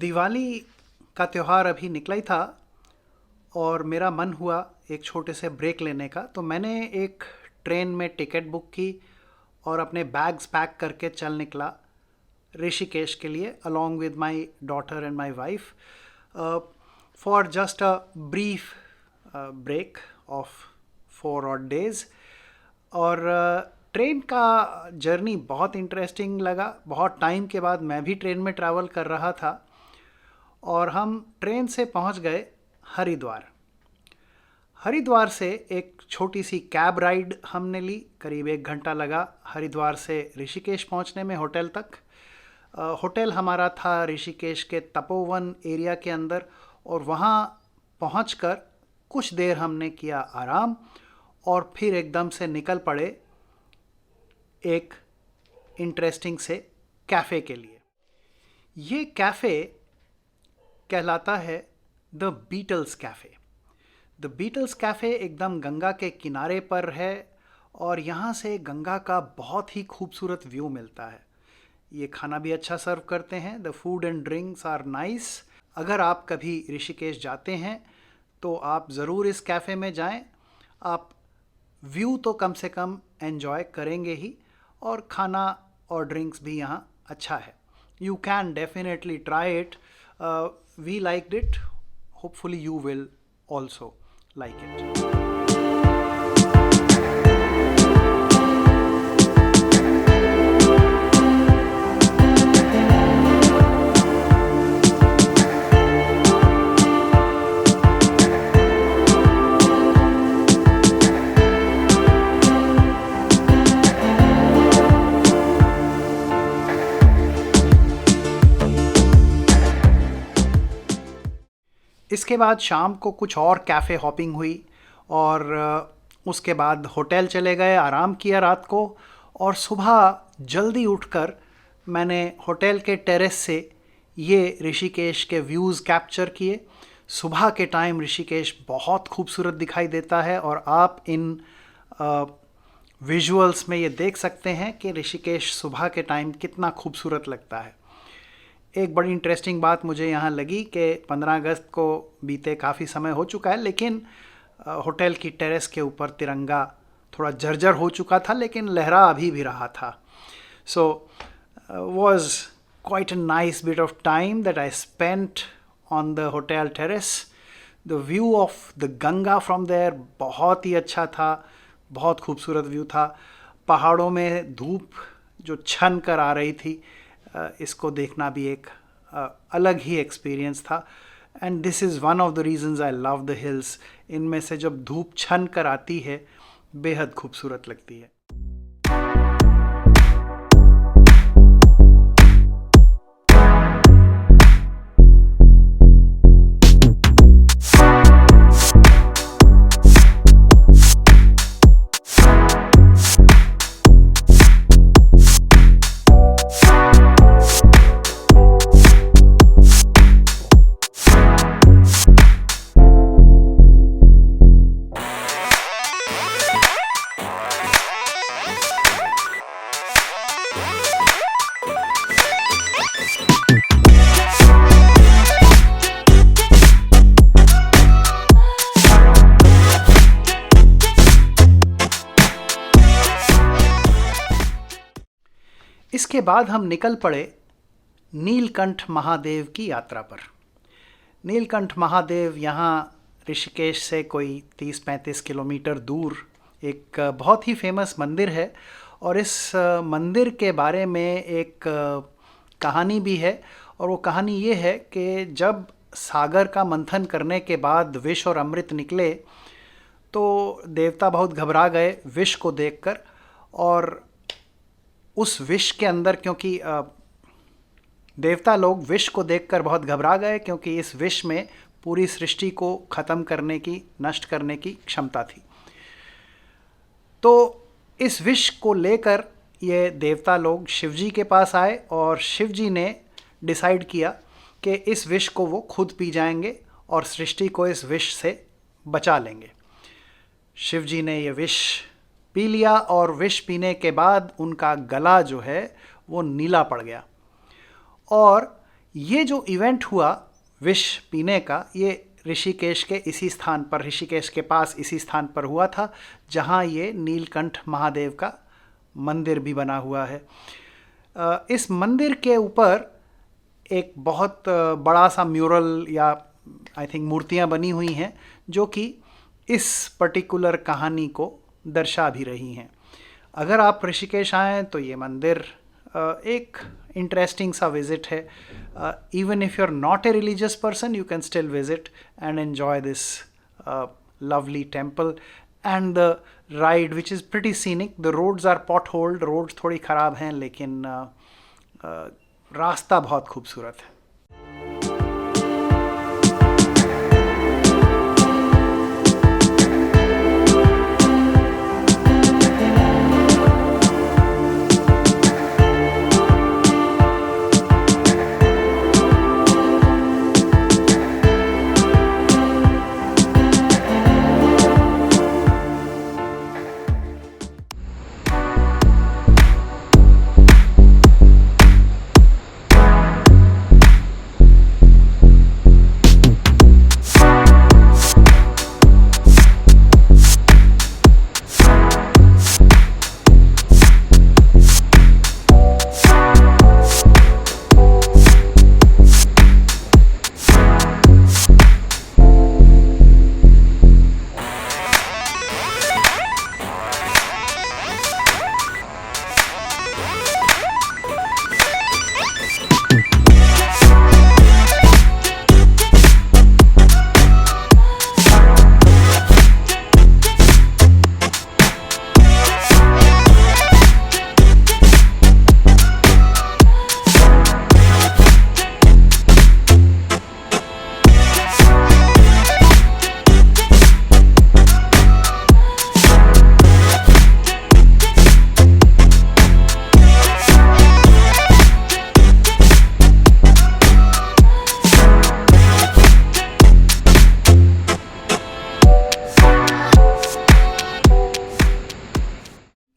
दिवाली का त्यौहार अभी निकला ही था और मेरा मन हुआ एक छोटे से ब्रेक लेने का, तो मैंने एक ट्रेन में टिकट बुक की और अपने बैग्स पैक करके चल निकला ऋषिकेश के लिए along with my daughter and my wife for just a brief break of 4 odd days। और ट्रेन का जर्नी बहुत इंटरेस्टिंग लगा। बहुत टाइम के बाद मैं भी ट्रेन में ट्रैवल कर रहा था और हम ट्रेन से पहुंच गए हरिद्वार। हरिद्वार से एक छोटी सी कैब राइड हमने ली, करीब 1 घंटा लगा हरिद्वार से ऋषिकेश पहुंचने में होटल तक। होटल हमारा था ऋषिकेश के तपोवन एरिया के अंदर और वहां पहुंचकर कुछ देर हमने किया आराम और फिर एकदम से निकल पड़े एक इंटरेस्टिंग से कैफ़े के लिए। ये कैफ़े कहलाता है the Beatles cafe. The Beatles cafe एकदम गंगा के किनारे पर है और यहाँ से गंगा का बहुत ही खूबसूरत व्यू मिलता है। ये खाना भी अच्छा सर्व करते हैं। The food and drinks are nice. अगर आप कभी ऋषिकेश जाते हैं तो आप ज़रूर इस कैफ़े में जाएं। आप व्यू तो कम से कम एंजॉय करेंगे ही और खाना और ड्रिंक्स भी यहाँ अच्छा है। You can definitely try it. We liked it. Hopefully you will also like it. इसके बाद शाम को कुछ और कैफ़े हॉपिंग हुई और उसके बाद होटल चले गए, आराम किया रात को और सुबह जल्दी उठकर मैंने होटल के टेरेस से ये ऋषिकेश के व्यूज़ कैप्चर किए। सुबह के टाइम ऋषिकेश बहुत खूबसूरत दिखाई देता है और आप इन विजुअल्स में ये देख सकते हैं कि ऋषिकेश सुबह के टाइम कितना खूबसूरत लगता है। एक बड़ी इंटरेस्टिंग बात मुझे यहाँ लगी कि 15 अगस्त को बीते काफ़ी समय हो चुका है, लेकिन होटल की टेरेस के ऊपर तिरंगा थोड़ा जर्जर हो चुका था लेकिन लहरा अभी भी रहा था। सो was quite a nice bit of time that I spent on the hotel terrace. The view of the Ganga from there बहुत ही अच्छा था, बहुत खूबसूरत व्यू था। पहाड़ों में धूप जो छन कर आ रही थी, इसको देखना भी एक अलग ही एक्सपीरियंस था। And this is one of the reasons I love the hills. इनमें से जब धूप छन कर आती है बेहद खूबसूरत लगती है। इसके बाद हम निकल पड़े नीलकंठ महादेव की यात्रा पर। नीलकंठ महादेव यहाँ ऋषिकेश से कोई 30-35 किलोमीटर दूर एक बहुत ही फेमस मंदिर है और इस मंदिर के बारे में एक कहानी भी है। और वो कहानी ये है कि जब सागर का मंथन करने के बाद विष और अमृत निकले तो देवता बहुत घबरा गए विष को देखकर। और उस विष के अंदर, क्योंकि देवता लोग विष को देखकर बहुत घबरा गए, क्योंकि इस विष में पूरी सृष्टि को ख़त्म करने की, नष्ट करने की क्षमता थी। तो इस विष को लेकर ये देवता लोग शिवजी के पास आए और शिवजी ने डिसाइड किया कि इस विष को वो खुद पी जाएंगे और सृष्टि को इस विष से बचा लेंगे। शिवजी ने ये विष पी लिया और विष पीने के बाद उनका गला जो है वो नीला पड़ गया। और ये जो इवेंट हुआ विष पीने का, ये ऋषिकेश के इसी स्थान पर, ऋषिकेश के पास इसी स्थान पर हुआ था जहाँ ये नीलकंठ महादेव का मंदिर भी बना हुआ है। इस मंदिर के ऊपर एक बहुत बड़ा सा म्यूरल या आई थिंक मूर्तियाँ बनी हुई हैं जो कि इस पर्टिकुलर कहानी को दर्शा भी रही हैं। अगर आप ऋषिकेश आएँ तो ये मंदिर एक इंटरेस्टिंग सा विज़िट है। Even if you are not a religious person, you can still visit and enjoy this lovely temple and the ride which is pretty scenic. The roads are potholed, roads थोड़ी ख़राब हैं लेकिन रास्ता बहुत खूबसूरत है।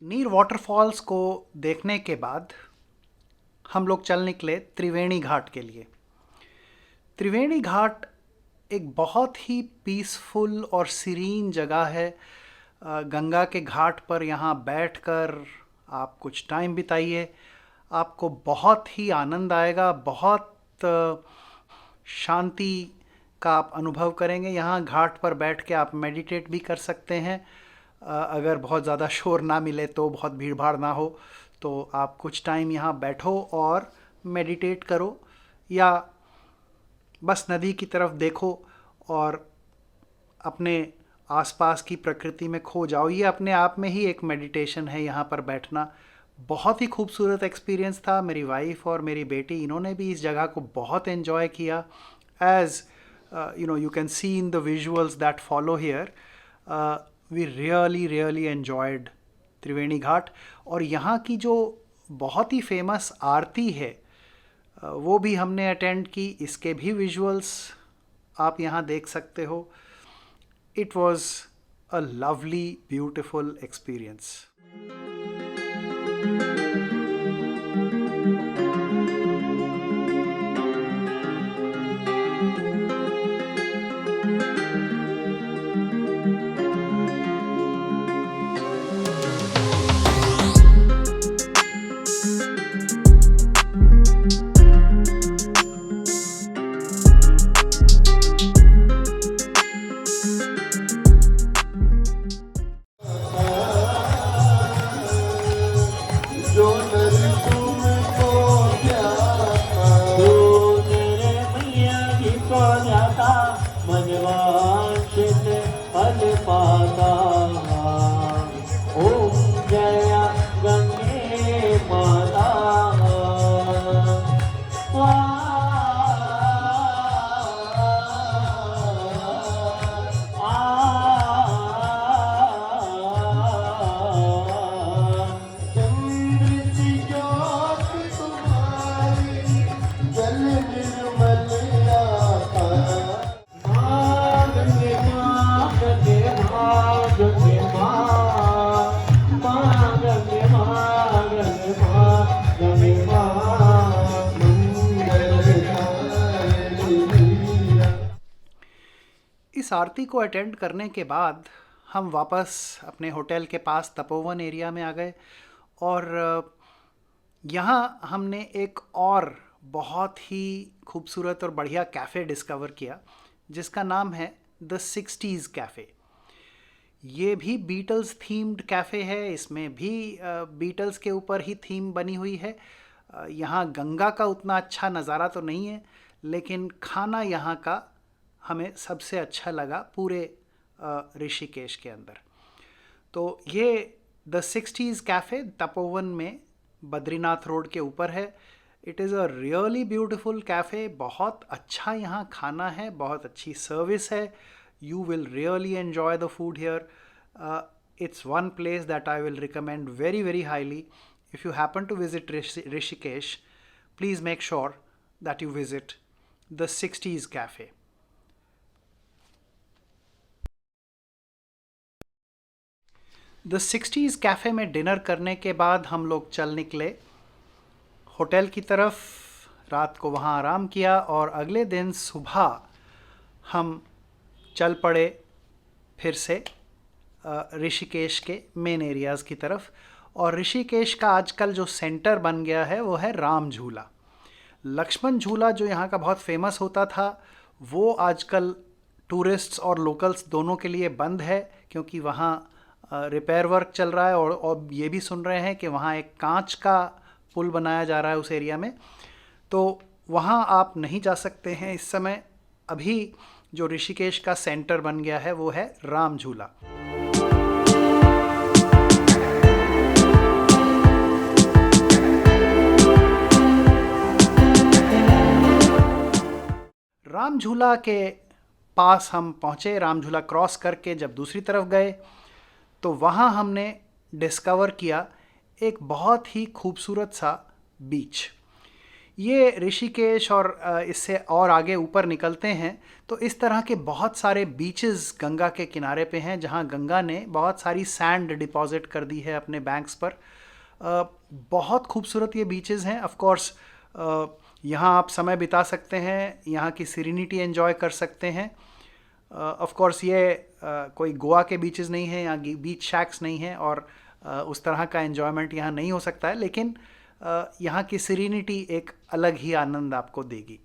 नीर वाटरफॉल्स को देखने के बाद हम लोग चल निकले त्रिवेणी घाट के लिए। त्रिवेणी घाट एक बहुत ही पीसफुल और सीरीन जगह है। गंगा के घाट पर यहाँ बैठकर आप कुछ टाइम बिताइए, आपको बहुत ही आनंद आएगा, बहुत शांति का आप अनुभव करेंगे। यहाँ घाट पर बैठ के आप मेडिटेट भी कर सकते हैं। अगर बहुत ज़्यादा शोर ना मिले तो, बहुत भीड़ भाड़ ना हो तो आप कुछ टाइम यहाँ बैठो और मेडिटेट करो या बस नदी की तरफ देखो और अपने आसपास की प्रकृति में खो जाओ। ये अपने आप में ही एक मेडिटेशन है यहाँ पर बैठना। बहुत ही खूबसूरत एक्सपीरियंस था। मेरी वाइफ और मेरी बेटी, इन्होंने भी इस जगह को बहुत एंजॉय किया। As you can see in the visuals that follow here, we really enjoyed त्रिवेणी घाट। और यहाँ की जो बहुत ही फेमस आरती है वो भी हमने अटेंड की। इसके भी विजुअल्स आप यहाँ देख सकते हो। It was a lovely beautiful experience. सोन्याचा मनवांछित फल पाता ओम जया गंगे माता चंद्र सी ज्योत तुम्हारी जल निर्मल आता गंगे माँ गंगे माँ गंगे माँ गंगे माँ गंगे माँ गंगे माँ इस आरती को अटेंड करने के बाद हम वापस अपने होटल के पास तपोवन एरिया में आ गए और यहाँ हमने एक और बहुत ही खूबसूरत और बढ़िया कैफ़े डिस्कवर किया जिसका नाम है द 60s कैफ़े। ये भी बीटल्स थीम्ड कैफ़े है, इसमें भी बीटल्स के ऊपर ही थीम बनी हुई है। यहाँ गंगा का उतना अच्छा नज़ारा तो नहीं है, लेकिन खाना यहाँ का हमें सबसे अच्छा लगा पूरे ऋषिकेश के अंदर। तो ये द 60s कैफ़े तपोवन में बद्रीनाथ रोड के ऊपर है। It is a really beautiful cafe, बहुत अच्छा यहाँ खाना है, बहुत अच्छी सर्विस है। You will really enjoy the food here. It's one place that I will recommend very, very highly. If you happen to visit Rishikesh, please make sure that you visit the 60s Cafe. The 60s cafe में dinner करने के बाद हम लोग चल निकले hotel की तरफ। रात को वहाँ आराम किया और अगले दिन सुबह हम चल पड़े फिर से ऋषिकेश के मेन एरियाज़ की तरफ। और ऋषिकेश का आजकल जो सेंटर बन गया है वो है राम झूला। लक्ष्मण झूला जो यहाँ का बहुत फेमस होता था वो आजकल टूरिस्ट्स और लोकल्स दोनों के लिए बंद है, क्योंकि वहाँ रिपेयर वर्क चल रहा है और ये भी सुन रहे हैं कि वहाँ एक कांच का पुल बनाया जा रहा है उस एरिया में, तो वहाँ आप नहीं जा सकते हैं इस समय। अभी जो ऋषिकेश का सेंटर बन गया है वो है राम झूला। राम झूला के पास हम पहुँचे। राम झूला क्रॉस करके जब दूसरी तरफ गए तो वहाँ हमने डिस्कवर किया एक बहुत ही खूबसूरत सा बीच। ये ऋषिकेश और इससे और आगे ऊपर निकलते हैं तो इस तरह के बहुत सारे बीचेस गंगा के किनारे पे हैं, जहाँ गंगा ने बहुत सारी सैंड डिपॉजिट कर दी है अपने बैंक्स पर। बहुत खूबसूरत ये बीचेस हैं। ऑफ कोर्स यहाँ आप समय बिता सकते हैं, यहाँ की सीरेनिटी एंजॉय कर सकते हैं। ऑफ कोर्स ये कोई गोवा के बीचेस नहीं हैं, यहाँ बीच शैक्स नहीं हैं और उस तरह का एंजॉयमेंट यहाँ नहीं हो सकता है, लेकिन यहाँ की सीरेनिटी एक अलग ही आनंद आपको देगी।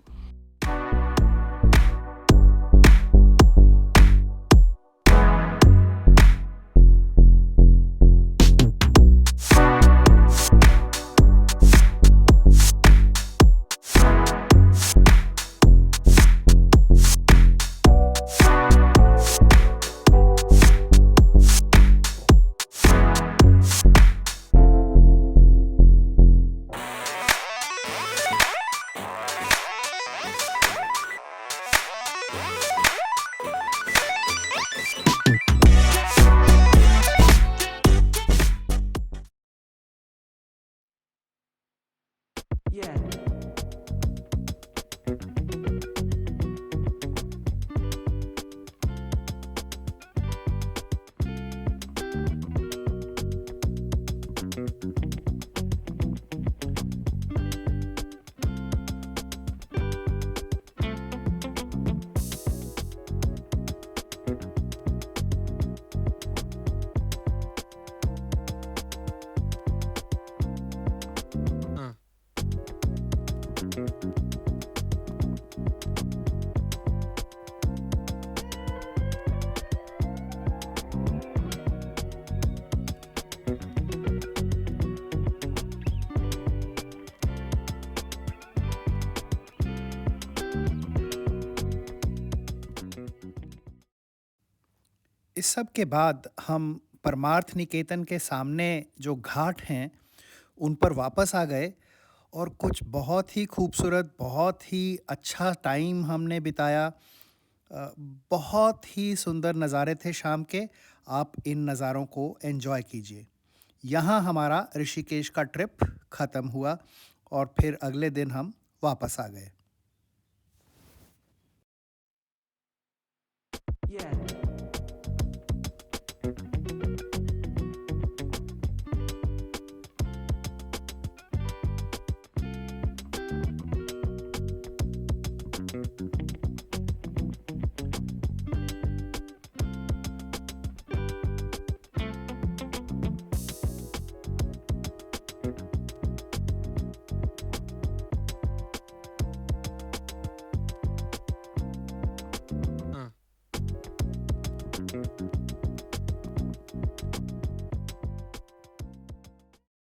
इस सब के बाद हम परमार्थ निकेतन के सामने जो घाट हैं उन पर वापस आ गए और कुछ बहुत ही खूबसूरत, बहुत ही अच्छा टाइम हमने बिताया। बहुत ही सुंदर नज़ारे थे शाम के। आप इन नज़ारों को एंजॉय कीजिए। यहाँ हमारा ऋषिकेश का ट्रिप ख़त्म हुआ और फिर अगले दिन हम वापस आ गए। Yeah.